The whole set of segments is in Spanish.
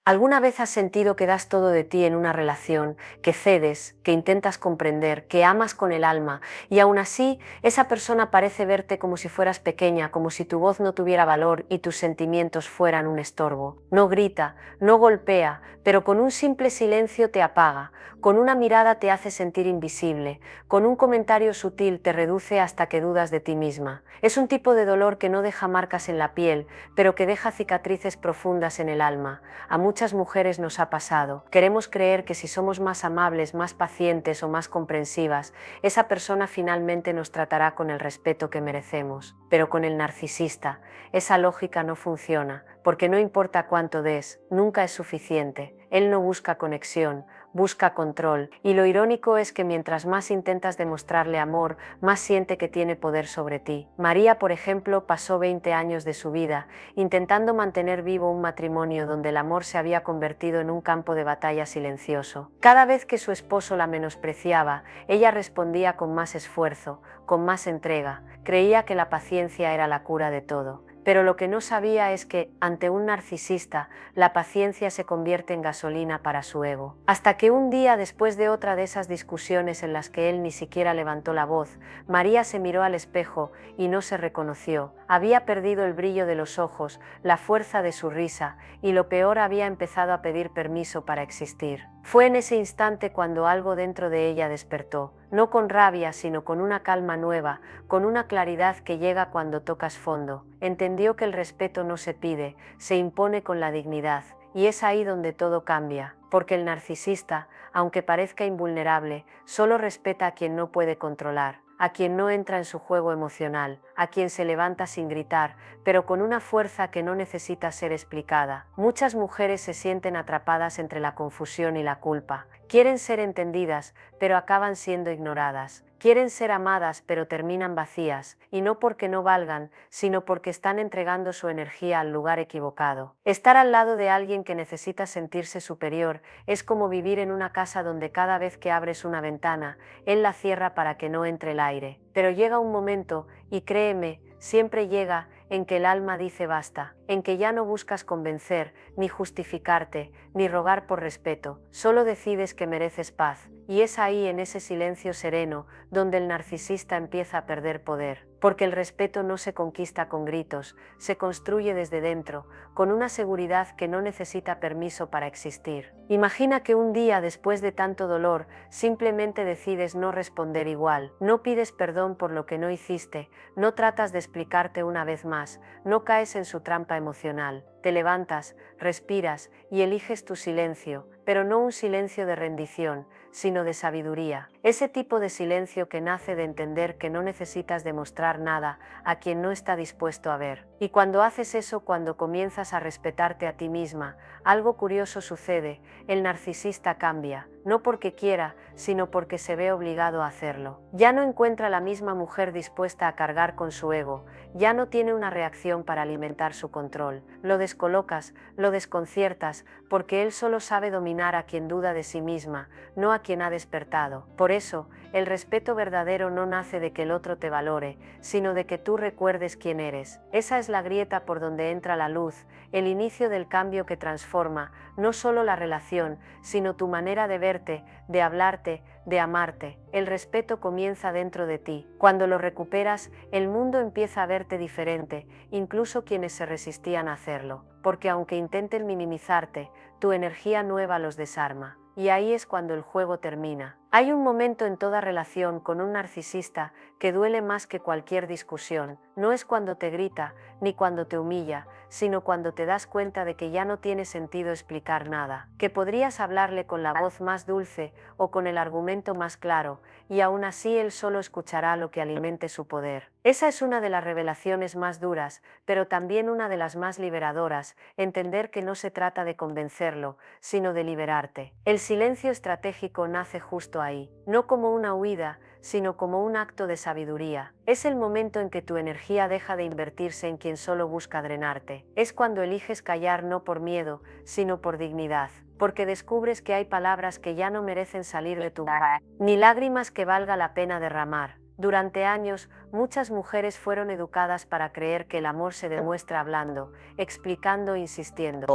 ¿Alguna vez has sentido que das todo de ti en una relación, que cedes, que intentas comprender, que amas con el alma, y aún así esa persona parece verte como si fueras pequeña, como si tu voz no tuviera valor y tus sentimientos fueran un estorbo? No grita, no golpea, pero con un simple silencio te apaga, con una mirada te hace sentir invisible, con un comentario sutil te reduce hasta que dudas de ti misma. Es un tipo de dolor que no deja marcas en la piel, pero que deja cicatrices profundas en el alma. A muchas mujeres nos ha pasado. Queremos creer que si somos más amables, más pacientes o más comprensivas, esa persona finalmente nos tratará con el respeto que merecemos. Pero con el narcisista, esa lógica no funciona, porque no importa cuánto des, nunca es suficiente. Él no busca conexión, busca control, y lo irónico es que mientras más intentas demostrarle amor, más siente que tiene poder sobre ti. María, por ejemplo, pasó 20 años de su vida intentando mantener vivo un matrimonio donde el amor se había convertido en un campo de batalla silencioso. Cada vez que su esposo la menospreciaba, ella respondía con más esfuerzo, con más entrega. Creía que la paciencia era la cura de todo. Pero lo que no sabía es que, ante un narcisista, la paciencia se convierte en gasolina para su ego. Hasta que un día, después de otra de esas discusiones en las que él ni siquiera levantó la voz, María se miró al espejo y no se reconoció. Había perdido el brillo de los ojos, la fuerza de su risa, y lo peor, había empezado a pedir permiso para existir. Fue en ese instante cuando algo dentro de ella despertó, no con rabia, sino con una calma nueva, con una claridad que llega cuando tocas fondo. Entendió que el respeto no se pide, se impone con la dignidad, y es ahí donde todo cambia, porque el narcisista, aunque parezca invulnerable, solo respeta a quien no puede controlar, a quien no entra en su juego emocional, a quien se levanta sin gritar, pero con una fuerza que no necesita ser explicada. Muchas mujeres se sienten atrapadas entre la confusión y la culpa. Quieren ser entendidas, pero acaban siendo ignoradas. Quieren ser amadas, pero terminan vacías, y no porque no valgan, sino porque están entregando su energía al lugar equivocado. Estar al lado de alguien que necesita sentirse superior es como vivir en una casa donde cada vez que abres una ventana, él la cierra para que no entre el aire. Pero llega un momento, y créeme, siempre llega, en que el alma dice basta, en que ya no buscas convencer, ni justificarte, ni rogar por respeto, solo decides que mereces paz, y es ahí, en ese silencio sereno, donde el narcisista empieza a perder poder. Porque el respeto no se conquista con gritos, se construye desde dentro, con una seguridad que no necesita permiso para existir. Imagina que un día, después de tanto dolor, simplemente decides no responder igual, no pides perdón por lo que no hiciste, no tratas de explicarte una vez más, no caes en su trampa emocional. Te levantas, respiras y eliges tu silencio, pero no un silencio de rendición, sino de sabiduría. Ese tipo de silencio que nace de entender que no necesitas demostrar nada a quien no está dispuesto a ver. Y cuando haces eso, cuando comienzas a respetarte a ti misma, algo curioso sucede: el narcisista cambia, no porque quiera, sino porque se ve obligado a hacerlo. Ya no encuentra la misma mujer dispuesta a cargar con su ego, ya no tiene una reacción para alimentar su control. Lo descolocas, lo desconciertas, porque él solo sabe dominar a quien duda de sí misma, no a quien ha despertado. Por eso, el respeto verdadero no nace de que el otro te valore, sino de que tú recuerdes quién eres. Esa es la grieta por donde entra la luz, el inicio del cambio que transforma no solo la relación, sino tu manera de verte, de hablarte, de amarte. El respeto comienza dentro de ti. Cuando lo recuperas, el mundo empieza a verte diferente, incluso quienes se resistían a hacerlo, porque aunque intenten minimizarte, tu energía nueva los desarma. Y ahí es cuando el juego termina. Hay un momento en toda relación con un narcisista que duele más que cualquier discusión. No es cuando te grita, ni cuando te humilla, sino cuando te das cuenta de que ya no tiene sentido explicar nada, que podrías hablarle con la voz más dulce o con el argumento más claro, y aún así él solo escuchará lo que alimente su poder. Esa es una de las revelaciones más duras, pero también una de las más liberadoras: entender que no se trata de convencerlo, sino de liberarte. El silencio estratégico nace justo ahí, no como una huida, sino como un acto de sabiduría. Es el momento en que tu energía deja de invertirse en quien solo busca drenarte. Es cuando eliges callar, no por miedo, sino por dignidad, porque descubres que hay palabras que ya no merecen salir de tu boca, ni lágrimas que valga la pena derramar. Durante años, muchas mujeres fueron educadas para creer que el amor se demuestra hablando, explicando, insistiendo.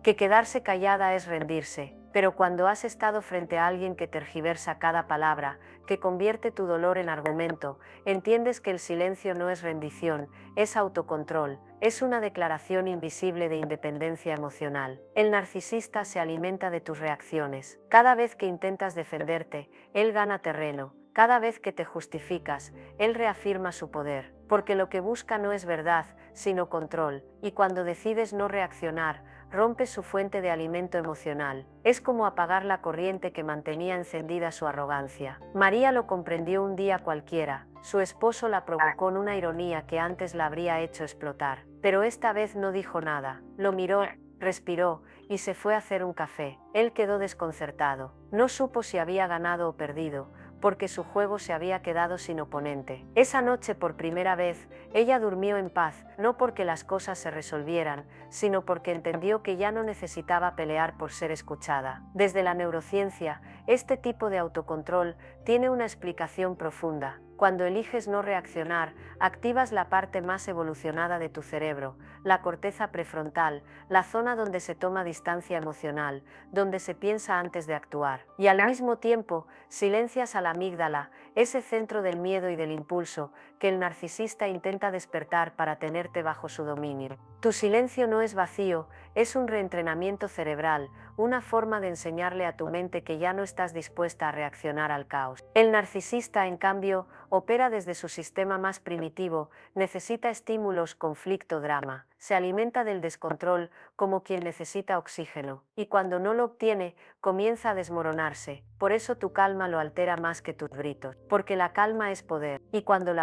que quedarse callada es rendirse, pero cuando has estado frente a alguien que tergiversa cada palabra, que convierte tu dolor en argumento, entiendes que el silencio no es rendición, es autocontrol, es una declaración invisible de independencia emocional. El narcisista se alimenta de tus reacciones. Cada vez que intentas defenderte, él gana terreno. Cada vez que te justificas, él reafirma su poder, porque lo que busca no es verdad, sino control, y cuando decides no reaccionar, rompes su fuente de alimento emocional. Es como apagar la corriente que mantenía encendida su arrogancia. María lo comprendió un día cualquiera. Su esposo la provocó con una ironía que antes la habría hecho explotar. Pero esta vez no dijo nada. Lo miró, respiró y se fue a hacer un café. Él quedó desconcertado. No supo si había ganado o perdido, porque su juego se había quedado sin oponente. Esa noche, por primera vez, ella durmió en paz, no porque las cosas se resolvieran, sino porque entendió que ya no necesitaba pelear por ser escuchada. Desde la neurociencia, este tipo de autocontrol tiene una explicación profunda. Cuando eliges no reaccionar, activas la parte más evolucionada de tu cerebro, la corteza prefrontal, la zona donde se toma distancia emocional, donde se piensa antes de actuar. Y al mismo tiempo, silencias a la amígdala, ese centro del miedo y del impulso, que el narcisista intenta despertar para tenerte bajo su dominio. Tu silencio no es vacío, es un reentrenamiento cerebral, una forma de enseñarle a tu mente que ya no estás dispuesta a reaccionar al caos. El narcisista, en cambio, opera desde su sistema más primitivo, necesita estímulos, conflicto, drama. Se alimenta del descontrol como quien necesita oxígeno, y cuando no lo obtiene, comienza a desmoronarse. Por eso tu calma lo altera más que tus gritos, porque la calma es poder, y cuando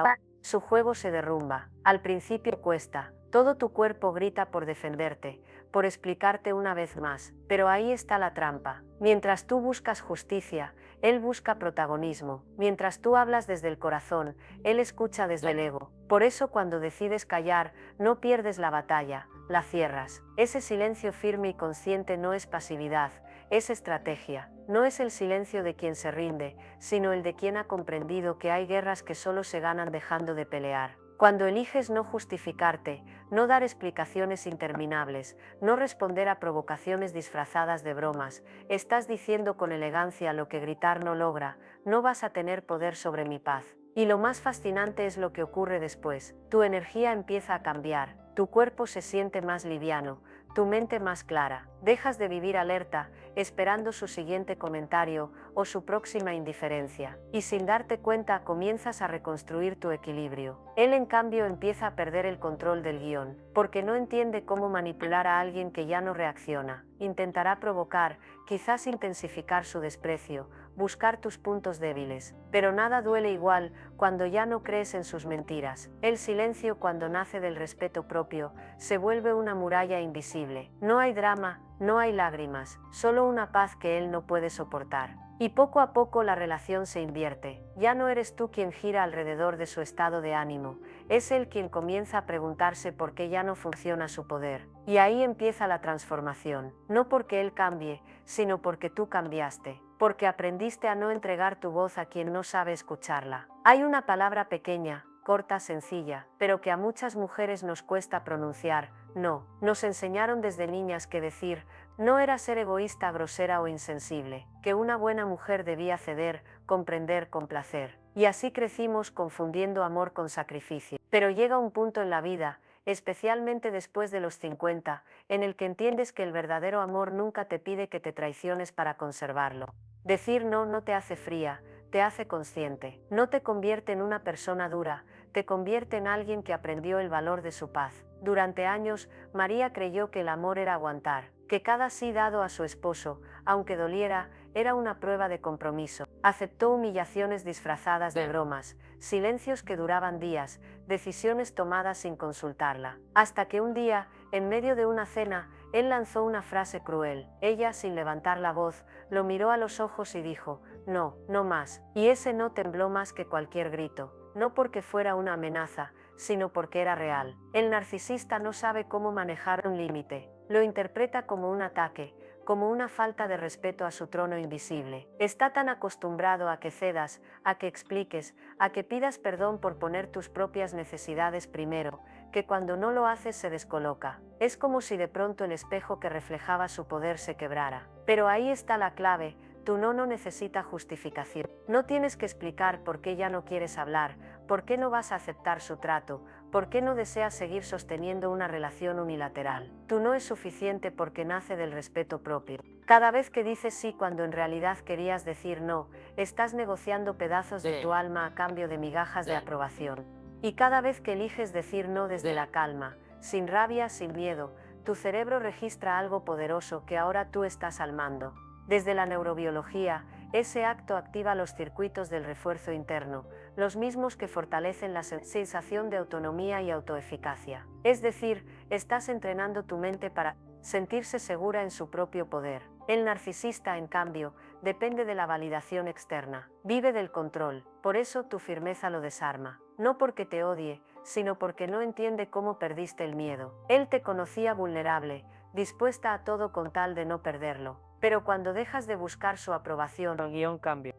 su juego se derrumba. Al principio cuesta, todo tu cuerpo grita por defenderte, por explicarte una vez más, pero ahí está la trampa. Mientras tú buscas justicia, él busca protagonismo. Mientras tú hablas desde el corazón, él escucha desde el ego. Por eso cuando decides callar, no pierdes la batalla, la cierras. Ese silencio firme y consciente no es pasividad, es estrategia. No es el silencio de quien se rinde, sino el de quien ha comprendido que hay guerras que solo se ganan dejando de pelear. Cuando eliges no justificarte, no dar explicaciones interminables, no responder a provocaciones disfrazadas de bromas, estás diciendo con elegancia lo que gritar no logra: no vas a tener poder sobre mi paz. Y lo más fascinante es lo que ocurre después. Tu energía empieza a cambiar, tu cuerpo se siente más liviano, tu mente más clara. Dejas de vivir alerta, esperando su siguiente comentario o su próxima indiferencia, y sin darte cuenta comienzas a reconstruir tu equilibrio. Él, en cambio, empieza a perder el control del guión, porque no entiende cómo manipular a alguien que ya no reacciona. Intentará provocar, quizás intensificar su desprecio, buscar tus puntos débiles, pero nada duele igual cuando ya no crees en sus mentiras. El silencio, cuando nace del respeto propio, se vuelve una muralla invisible. No hay drama, no hay lágrimas, solo una paz que él no puede soportar. Y poco a poco la relación se invierte. Ya no eres tú quien gira alrededor de su estado de ánimo, es él quien comienza a preguntarse por qué ya no funciona su poder. Y ahí empieza la transformación, no porque él cambie, sino porque tú cambiaste, porque aprendiste a no entregar tu voz a quien no sabe escucharla. Hay una palabra pequeña, corta, sencilla, pero que a muchas mujeres nos cuesta pronunciar: no. Nos enseñaron desde niñas que decir no era ser egoísta, grosera o insensible, que una buena mujer debía ceder, comprender, complacer. Y así crecimos confundiendo amor con sacrificio. Pero llega un punto en la vida, especialmente después de los 50, en el que entiendes que el verdadero amor nunca te pide que te traiciones para conservarlo. Decir no no te hace fría, te hace consciente. No te convierte en una persona dura, te convierte en alguien que aprendió el valor de su paz. Durante años, María creyó que el amor era aguantar, que cada sí dado a su esposo, aunque doliera, era una prueba de compromiso. Aceptó humillaciones disfrazadas de bromas, silencios que duraban días, decisiones tomadas sin consultarla. Hasta que un día, en medio de una cena, él lanzó una frase cruel. Ella, sin levantar la voz, lo miró a los ojos y dijo: no, no más. Y ese no tembló más que cualquier grito, no porque fuera una amenaza, sino porque era real. El narcisista no sabe cómo manejar un límite, lo interpreta como un ataque, como una falta de respeto a su trono invisible. Está tan acostumbrado a que cedas, a que expliques, a que pidas perdón por poner tus propias necesidades primero, que cuando no lo haces se descoloca. Es como si de pronto el espejo que reflejaba su poder se quebrara. Pero ahí está la clave, tu no necesita justificación. No tienes que explicar por qué ya no quieres hablar, por qué no vas a aceptar su trato, por qué no deseas seguir sosteniendo una relación unilateral. Tu no es suficiente porque nace del respeto propio. Cada vez que dices sí cuando en realidad querías decir no, estás negociando pedazos de tu alma a cambio de migajas de aprobación. Y cada vez que eliges decir no desde la calma, sin rabia, sin miedo, tu cerebro registra algo poderoso que ahora tú estás al mando. Desde la neurobiología, ese acto activa los circuitos del refuerzo interno, los mismos que fortalecen la sensación de autonomía y autoeficacia. Es decir, estás entrenando tu mente para sentirse segura en su propio poder. El narcisista, en cambio, depende de la validación externa, vive del control, por eso tu firmeza lo desarma. No porque te odie, sino porque no entiende cómo perdiste el miedo. Él te conocía vulnerable, dispuesta a todo con tal de no perderlo. Pero cuando dejas de buscar su aprobación,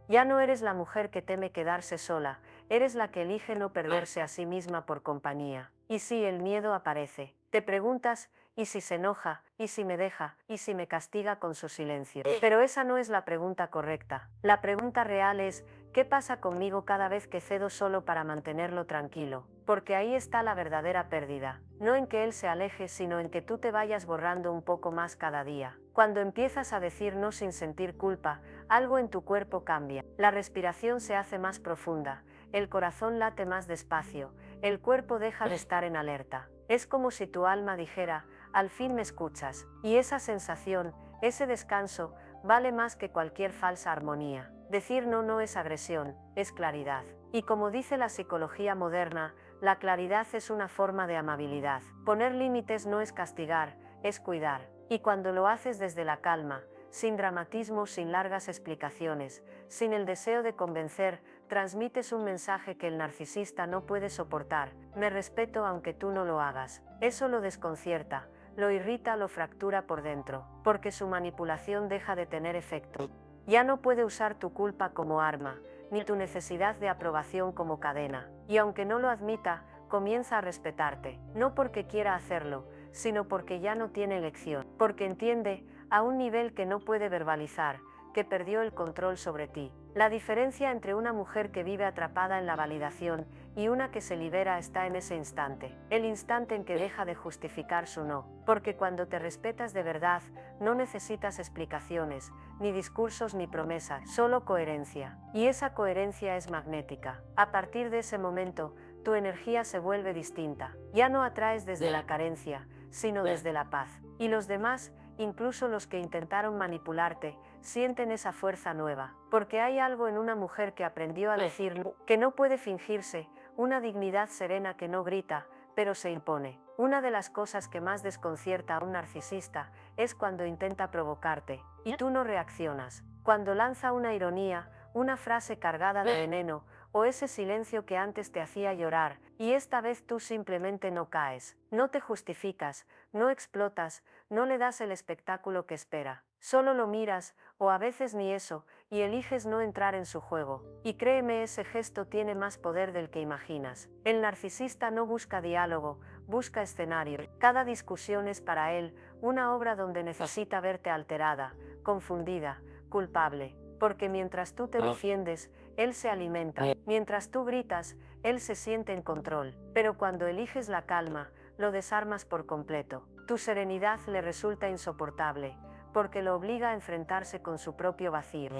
ya no eres la mujer que teme quedarse sola, eres la que elige no perderse a sí misma por compañía. Y si el miedo aparece, te preguntas, ¿y si se enoja? ¿Y si me deja? ¿Y si me castiga con su silencio? Pero esa no es la pregunta correcta. La pregunta real es, ¿qué pasa conmigo cada vez que cedo solo para mantenerlo tranquilo? Porque ahí está la verdadera pérdida. No en que él se aleje, sino en que tú te vayas borrando un poco más cada día. Cuando empiezas a decir no sin sentir culpa, algo en tu cuerpo cambia. La respiración se hace más profunda, el corazón late más despacio, el cuerpo deja de estar en alerta. Es como si tu alma dijera, al fin me escuchas, y esa sensación, ese descanso, vale más que cualquier falsa armonía. Decir no no es agresión, es claridad. Y como dice la psicología moderna, la claridad es una forma de amabilidad. Poner límites no es castigar, es cuidar. Y cuando lo haces desde la calma, sin dramatismo, sin largas explicaciones, sin el deseo de convencer, transmites un mensaje que el narcisista no puede soportar: me respeto aunque tú no lo hagas. Eso lo desconcierta, lo irrita, lo fractura por dentro, porque su manipulación deja de tener efecto. Ya no puede usar tu culpa como arma, ni tu necesidad de aprobación como cadena. Y aunque no lo admita, comienza a respetarte, no porque quiera hacerlo, sino porque ya no tiene elección, porque entiende, a un nivel que no puede verbalizar, que perdió el control sobre ti. La diferencia entre una mujer que vive atrapada en la validación y una que se libera está en ese instante, el instante en que deja de justificar su no, porque cuando te respetas de verdad, no necesitas explicaciones, ni discursos ni promesas, solo coherencia. Y esa coherencia es magnética. A partir de ese momento, tu energía se vuelve distinta. Ya no atraes desde la carencia, sino desde la paz. Y los demás, incluso los que intentaron manipularte, sienten esa fuerza nueva. Porque hay algo en una mujer que aprendió a decir no, que no puede fingirse, una dignidad serena que no grita, pero se impone. Una de las cosas que más desconcierta a un narcisista es cuando intenta provocarte, y tú no reaccionas. Cuando lanza una ironía, una frase cargada de veneno, o ese silencio que antes te hacía llorar, y esta vez tú simplemente no caes, no te justificas, no explotas, no le das el espectáculo que espera. Solo lo miras, o a veces ni eso, y eliges no entrar en su juego. Y créeme, ese gesto tiene más poder del que imaginas. El narcisista no busca diálogo, busca escenario. Cada discusión es para él una obra donde necesita verte alterada, confundida, culpable. Porque mientras tú te defiendes, él se alimenta. Mientras tú gritas, él se siente en control. Pero cuando eliges la calma, lo desarmas por completo. Tu serenidad le resulta insoportable, porque lo obliga a enfrentarse con su propio vacío.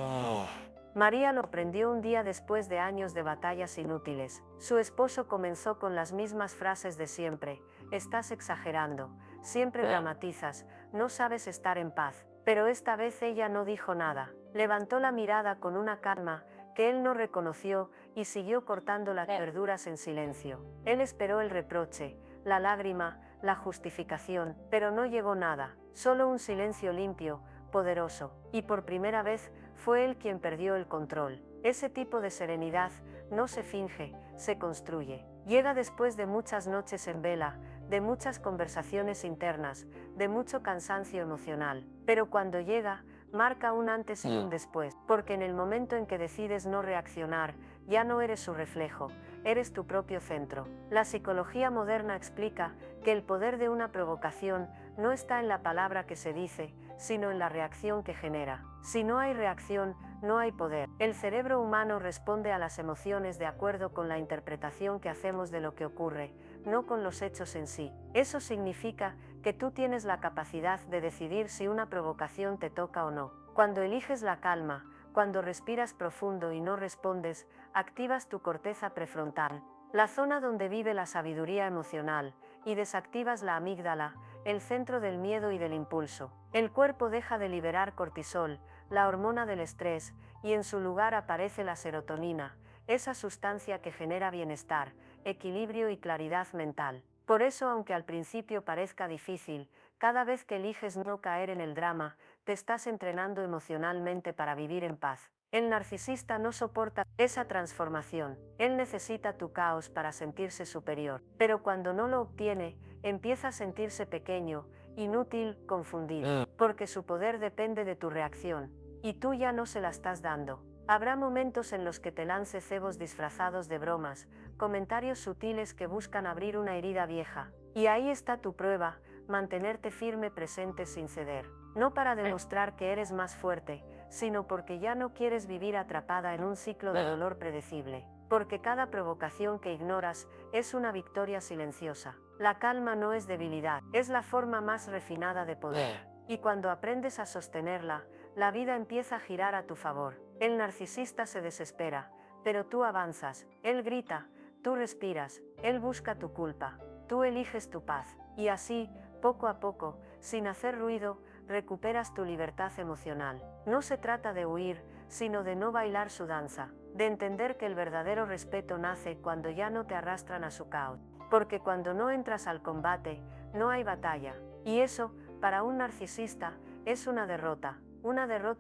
María lo aprendió un día después de años de batallas inútiles. Su esposo comenzó con las mismas frases de siempre: estás exagerando, siempre dramatizas, no sabes estar en paz. Pero esta vez ella no dijo nada. Levantó la mirada con una calma que él no reconoció y siguió cortando las verduras en silencio. Él esperó el reproche, la lágrima, la justificación, pero no llegó nada, solo un silencio limpio, poderoso, y por primera vez fue él quien perdió el control. Ese tipo de serenidad no se finge, se construye. Llega después de muchas noches en vela, de muchas conversaciones internas, de mucho cansancio emocional, pero cuando llega, marca un antes y un después, porque en el momento en que decides no reaccionar, ya no eres su reflejo, eres tu propio centro. La psicología moderna explica que el poder de una provocación no está en la palabra que se dice, sino en la reacción que genera. Si no hay reacción, no hay poder. El cerebro humano responde a las emociones de acuerdo con la interpretación que hacemos de lo que ocurre, no con los hechos en sí. Eso significa que tú tienes la capacidad de decidir si una provocación te toca o no. Cuando eliges la calma, cuando respiras profundo y no respondes, activas tu corteza prefrontal, la zona donde vive la sabiduría emocional, y desactivas la amígdala, el centro del miedo y del impulso. El cuerpo deja de liberar cortisol, la hormona del estrés, y en su lugar aparece la serotonina, esa sustancia que genera bienestar, equilibrio y claridad mental. Por eso, aunque al principio parezca difícil, cada vez que eliges no caer en el drama, te estás entrenando emocionalmente para vivir en paz. El narcisista no soporta esa transformación, él necesita tu caos para sentirse superior, pero cuando no lo obtiene, empieza a sentirse pequeño, inútil, confundido, porque su poder depende de tu reacción, y tú ya no se la estás dando. Habrá momentos en los que te lance cebos disfrazados de bromas, comentarios sutiles que buscan abrir una herida vieja, y ahí está tu prueba, mantenerte firme presente sin ceder. No para demostrar que eres más fuerte, sino porque ya no quieres vivir atrapada en un ciclo de dolor predecible. Porque cada provocación que ignoras es una victoria silenciosa. La calma no es debilidad, es la forma más refinada de poder. Y cuando aprendes a sostenerla, la vida empieza a girar a tu favor. El narcisista se desespera, pero tú avanzas, él grita, tú respiras, él busca tu culpa, tú eliges tu paz. Y así, poco a poco, sin hacer ruido, recuperas tu libertad emocional. No se trata de huir, sino de no bailar su danza, de entender que el verdadero respeto nace cuando ya no te arrastran a su caos. Porque cuando no entras al combate, no hay batalla. Y eso, para un narcisista, es una derrota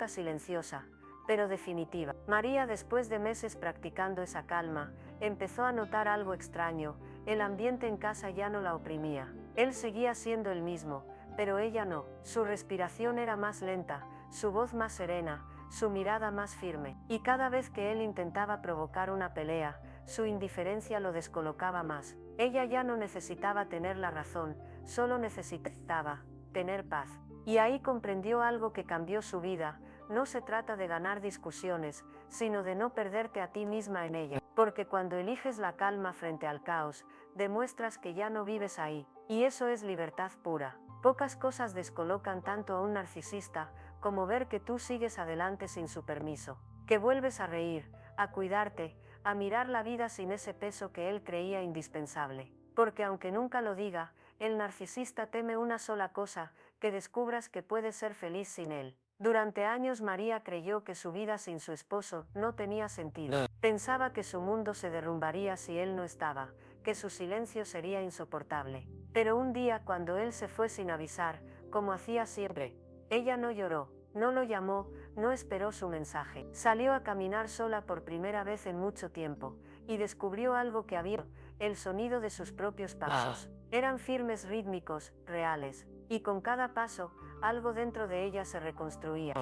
silenciosa, pero definitiva. María, después de meses practicando esa calma, empezó a notar algo extraño, el ambiente en casa ya no la oprimía. Él seguía siendo el mismo, pero ella no. Su respiración era más lenta, su voz más serena, su mirada más firme. Y cada vez que él intentaba provocar una pelea, su indiferencia lo descolocaba más. Ella ya no necesitaba tener la razón, solo necesitaba tener paz. Y ahí comprendió algo que cambió su vida. No se trata de ganar discusiones, sino de no perderte a ti misma en ella. Porque cuando eliges la calma frente al caos, demuestras que ya no vives ahí. Y eso es libertad pura. Pocas cosas descolocan tanto a un narcisista como ver que tú sigues adelante sin su permiso, que vuelves a reír, a cuidarte, a mirar la vida sin ese peso que él creía indispensable. Porque aunque nunca lo diga, el narcisista teme una sola cosa, que descubras que puedes ser feliz sin él. Durante años María creyó que su vida sin su esposo no tenía sentido. Pensaba que su mundo se derrumbaría si él no estaba, que su silencio sería insoportable. Pero un día, cuando él se fue sin avisar, como hacía siempre, ella no lloró, no lo llamó, no esperó su mensaje. Salió a caminar sola por primera vez en mucho tiempo, y descubrió algo que había, el sonido de sus propios pasos. Eran firmes, rítmicos, reales, y con cada paso, algo dentro de ella se reconstruía.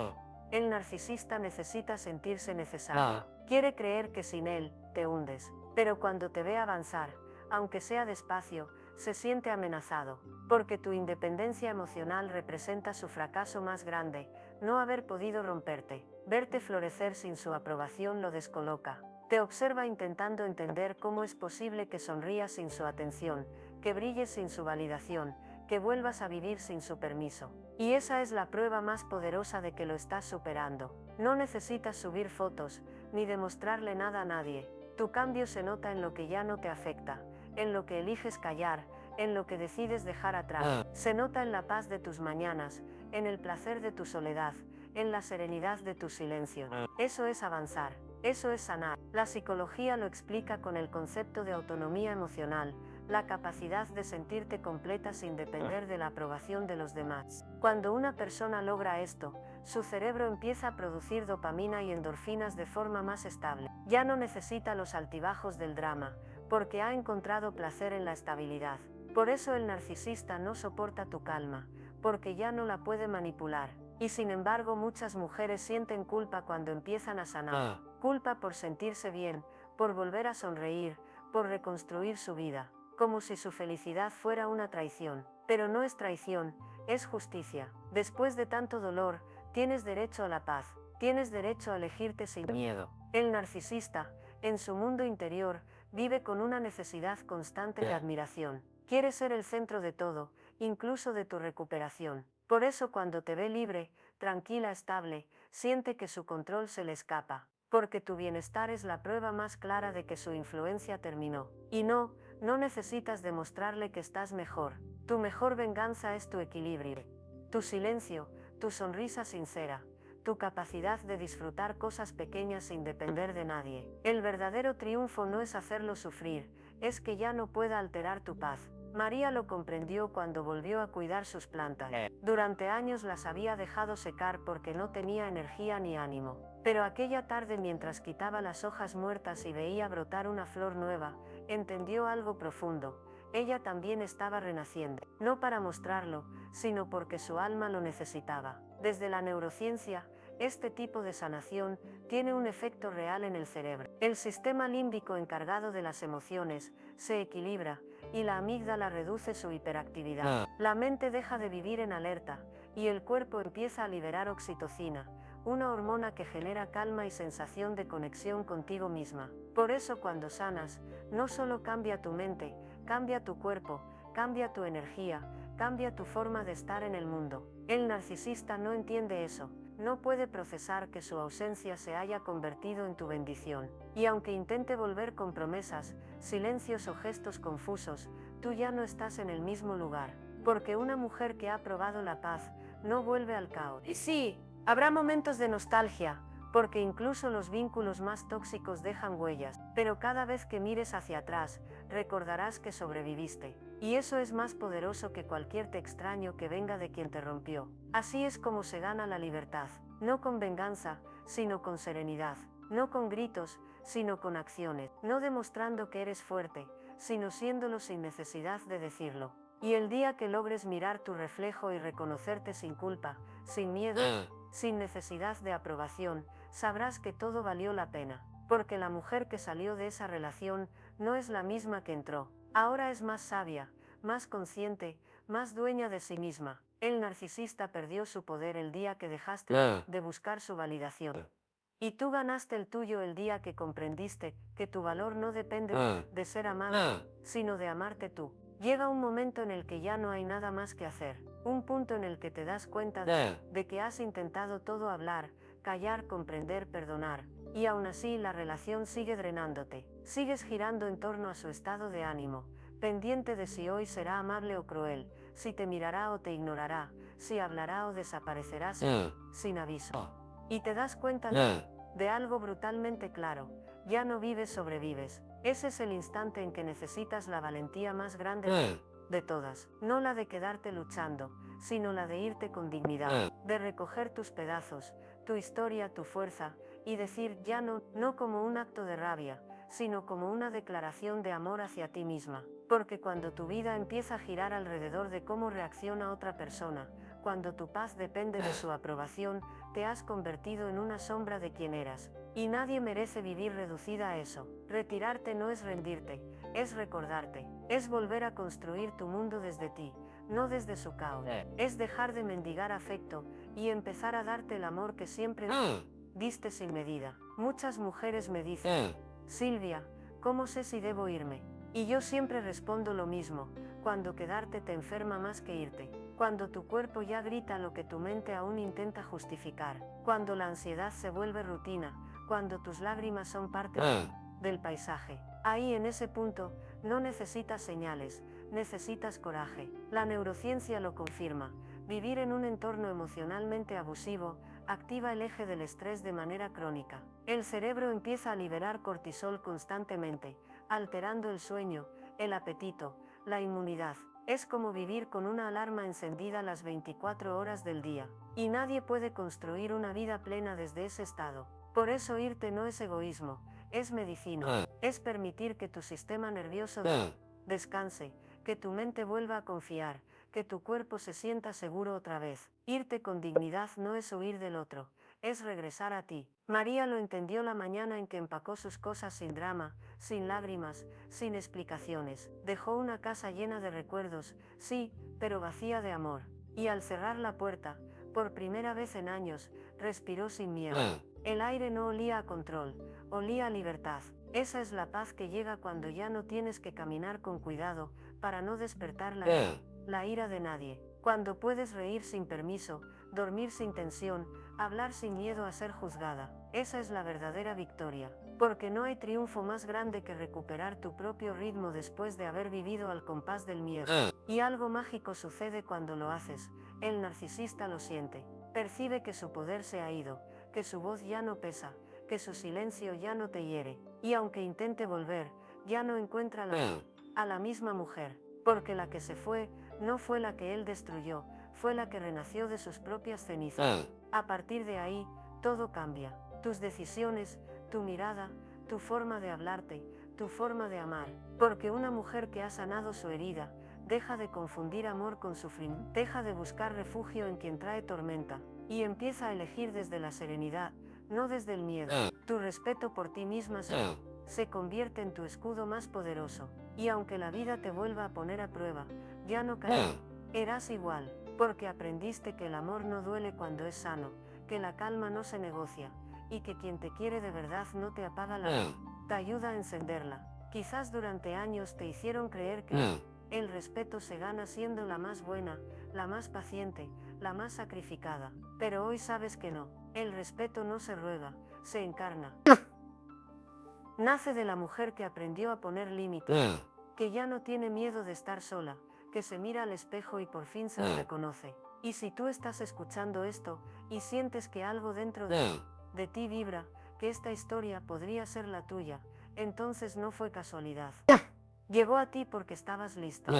El narcisista necesita sentirse necesario. Quiere creer que sin él, te hundes. Pero cuando te ve avanzar, aunque sea despacio, se siente amenazado, porque tu independencia emocional representa su fracaso más grande, no haber podido romperte. Verte florecer sin su aprobación lo descoloca. Te observa intentando entender cómo es posible que sonrías sin su atención, que brilles sin su validación, que vuelvas a vivir sin su permiso. Y esa es la prueba más poderosa de que lo estás superando. No necesitas subir fotos, ni demostrarle nada a nadie. Tu cambio se nota en lo que ya no te afecta, en lo que eliges callar, en lo que decides dejar atrás. Se nota en la paz de tus mañanas, en el placer de tu soledad, en la serenidad de tu silencio. Eso es avanzar, eso es sanar. La psicología lo explica con el concepto de autonomía emocional, la capacidad de sentirte completa sin depender de la aprobación de los demás. Cuando una persona logra esto, su cerebro empieza a producir dopamina y endorfinas de forma más estable. Ya no necesita los altibajos del drama, porque ha encontrado placer en la estabilidad. Por eso el narcisista no soporta tu calma, porque ya no la puede manipular. Y sin embargo muchas mujeres sienten culpa cuando empiezan a sanar. Culpa por sentirse bien, por volver a sonreír, por reconstruir su vida, como si su felicidad fuera una traición. Pero no es traición, es justicia. Después de tanto dolor, tienes derecho a la paz, tienes derecho a elegirte sin miedo. El narcisista, en su mundo interior, vive con una necesidad constante de admiración. Quiere ser el centro de todo, incluso de tu recuperación. Por eso cuando te ve libre, tranquila, estable, siente que su control se le escapa, porque tu bienestar es la prueba más clara de que su influencia terminó. Y no necesitas demostrarle que estás mejor. Tu mejor venganza es tu equilibrio, tu silencio, tu sonrisa sincera, tu capacidad de disfrutar cosas pequeñas sin depender de nadie. El verdadero triunfo no es hacerlo sufrir, es que ya no pueda alterar tu paz. María lo comprendió cuando volvió a cuidar sus plantas. Durante años las había dejado secar porque no tenía energía ni ánimo. Pero aquella tarde, mientras quitaba las hojas muertas y veía brotar una flor nueva, entendió algo profundo. Ella también estaba renaciendo, no para mostrarlo, sino porque su alma lo necesitaba. Desde la neurociencia, este tipo de sanación tiene un efecto real en el cerebro. El sistema límbico encargado de las emociones se equilibra y la amígdala reduce su hiperactividad. La mente deja de vivir en alerta y el cuerpo empieza a liberar oxitocina, una hormona que genera calma y sensación de conexión contigo misma. Por eso cuando sanas, no solo cambia tu mente, cambia tu cuerpo, cambia tu energía, cambia tu forma de estar en el mundo. El narcisista no entiende eso, no puede procesar que su ausencia se haya convertido en tu bendición. Y aunque intente volver con promesas, silencios o gestos confusos, tú ya no estás en el mismo lugar. Porque una mujer que ha probado la paz, no vuelve al caos. Y sí, habrá momentos de nostalgia, porque incluso los vínculos más tóxicos dejan huellas, pero cada vez que mires hacia atrás, recordarás que sobreviviste. Y eso es más poderoso que cualquier te extraño que venga de quien te rompió. Así es como se gana la libertad, no con venganza, sino con serenidad, no con gritos, sino con acciones, no demostrando que eres fuerte, sino siéndolo sin necesidad de decirlo. Y el día que logres mirar tu reflejo y reconocerte sin culpa, sin miedo, sin necesidad de aprobación, sabrás que todo valió la pena, porque la mujer que salió de esa relación no es la misma que entró. Ahora es más sabia, más consciente, más dueña de sí misma. El narcisista perdió su poder el día que dejaste de buscar su validación. Y tú ganaste el tuyo el día que comprendiste que tu valor no depende de ser amado, sino de amarte tú. Llega un momento en el que ya no hay nada más que hacer, un punto en el que te das cuenta de que has intentado todo: hablar, callar, comprender, perdonar, y aún así la relación sigue drenándote. Sigues girando en torno a su estado de ánimo, pendiente de si hoy será amable o cruel, si te mirará o te ignorará, si hablará o desaparecerá sin aviso. Y te das cuenta de algo brutalmente claro: ya no vives, sobrevives. Ese es el instante en que necesitas la valentía más grande de todas, no la de quedarte luchando, sino la de irte con dignidad, de recoger tus pedazos, tu historia, tu fuerza, y decir ya no, no como un acto de rabia, sino como una declaración de amor hacia ti misma. Porque cuando tu vida empieza a girar alrededor de cómo reacciona otra persona, cuando tu paz depende de su aprobación, te has convertido en una sombra de quien eras. Y nadie merece vivir reducida a eso. Retirarte no es rendirte, es recordarte, es volver a construir tu mundo desde ti, no desde su caos. Es dejar de mendigar afecto y empezar a darte el amor que siempre diste sin medida. Muchas mujeres me dicen: Silvia, ¿cómo sé si debo irme? Y yo siempre respondo lo mismo: cuando quedarte te enferma más que irte, cuando tu cuerpo ya grita lo que tu mente aún intenta justificar, cuando la ansiedad se vuelve rutina, cuando tus lágrimas son parte del paisaje. Ahí, en ese punto, no necesitas señales, necesitas coraje. La neurociencia lo confirma. Vivir en un entorno emocionalmente abusivo activa el eje del estrés de manera crónica. El cerebro empieza a liberar cortisol constantemente, alterando el sueño, el apetito, la inmunidad. Es como vivir con una alarma encendida las 24 horas del día. Y nadie puede construir una vida plena desde ese estado. Por eso irte no es egoísmo, es medicina. Es permitir que tu sistema nervioso descanse, que tu mente vuelva a confiar, que tu cuerpo se sienta seguro otra vez. Irte con dignidad no es huir del otro, es regresar a ti. María lo entendió la mañana en que empacó sus cosas sin drama, sin lágrimas, sin explicaciones. Dejó una casa llena de recuerdos, sí, pero vacía de amor. Y al cerrar la puerta, por primera vez en años, respiró sin miedo. El aire no olía a control, olía a libertad. Esa es la paz que llega cuando ya no tienes que caminar con cuidado, para no despertar la ira de nadie. Cuando puedes reír sin permiso, dormir sin tensión, hablar sin miedo a ser juzgada. Esa es la verdadera victoria. Porque no hay triunfo más grande que recuperar tu propio ritmo después de haber vivido al compás del miedo. Y algo mágico sucede cuando lo haces. El narcisista lo siente. Percibe que su poder se ha ido, que su voz ya no pesa, que su silencio ya no te hiere. Y aunque intente volver, ya no encuentra a la misma mujer. Porque la que se fue, no fue la que él destruyó, fue la que renació de sus propias cenizas. A partir de ahí, todo cambia. Tus decisiones, tu mirada, tu forma de hablarte, tu forma de amar. Porque una mujer que ha sanado su herida, deja de confundir amor con sufrimiento, deja de buscar refugio en quien trae tormenta, y empieza a elegir desde la serenidad, no desde el miedo. Tu respeto por ti misma se convierte en tu escudo más poderoso, y aunque la vida te vuelva a poner a prueba, ya no caerás igual, porque aprendiste que el amor no duele cuando es sano, que la calma no se negocia, y que quien te quiere de verdad no te apaga la luz, te ayuda a encenderla. Quizás durante años te hicieron creer que el respeto se gana siendo la más buena, la más paciente, la más sacrificada, pero hoy sabes que no, el respeto no se ruega, se encarna. Nace de la mujer que aprendió a poner límites, que ya no tiene miedo de estar sola, que se mira al espejo y por fin se reconoce. Y si tú estás escuchando esto, y sientes que algo dentro de ti vibra, que esta historia podría ser la tuya, entonces no fue casualidad. Llegó a ti porque estabas lista.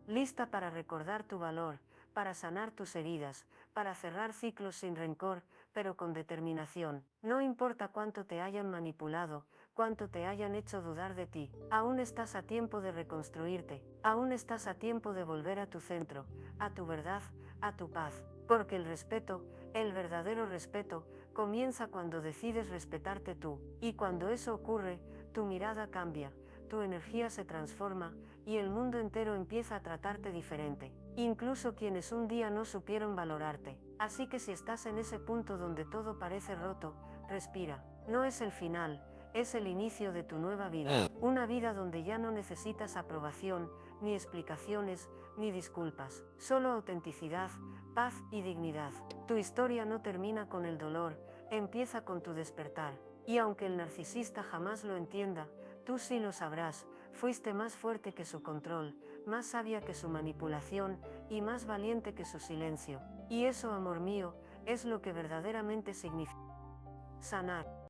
Lista para recordar tu valor, para sanar tus heridas, para cerrar ciclos sin rencor, pero con determinación. No importa cuánto te hayan manipulado, cuánto te hayan hecho dudar de ti, aún estás a tiempo de reconstruirte, aún estás a tiempo de volver a tu centro, a tu verdad, a tu paz, porque el respeto, el verdadero respeto, comienza cuando decides respetarte tú, y cuando eso ocurre, tu mirada cambia, tu energía se transforma, y el mundo entero empieza a tratarte diferente, incluso quienes un día no supieron valorarte. Así que si estás en ese punto donde todo parece roto, respira, no es el final, es el inicio de tu nueva vida, una vida donde ya no necesitas aprobación, ni explicaciones, ni disculpas, solo autenticidad, paz y dignidad. Tu historia no termina con el dolor, empieza con tu despertar, y aunque el narcisista jamás lo entienda, tú sí lo sabrás, fuiste más fuerte que su control, más sabia que su manipulación, y más valiente que su silencio. Y eso, amor mío, es lo que verdaderamente significa sanar.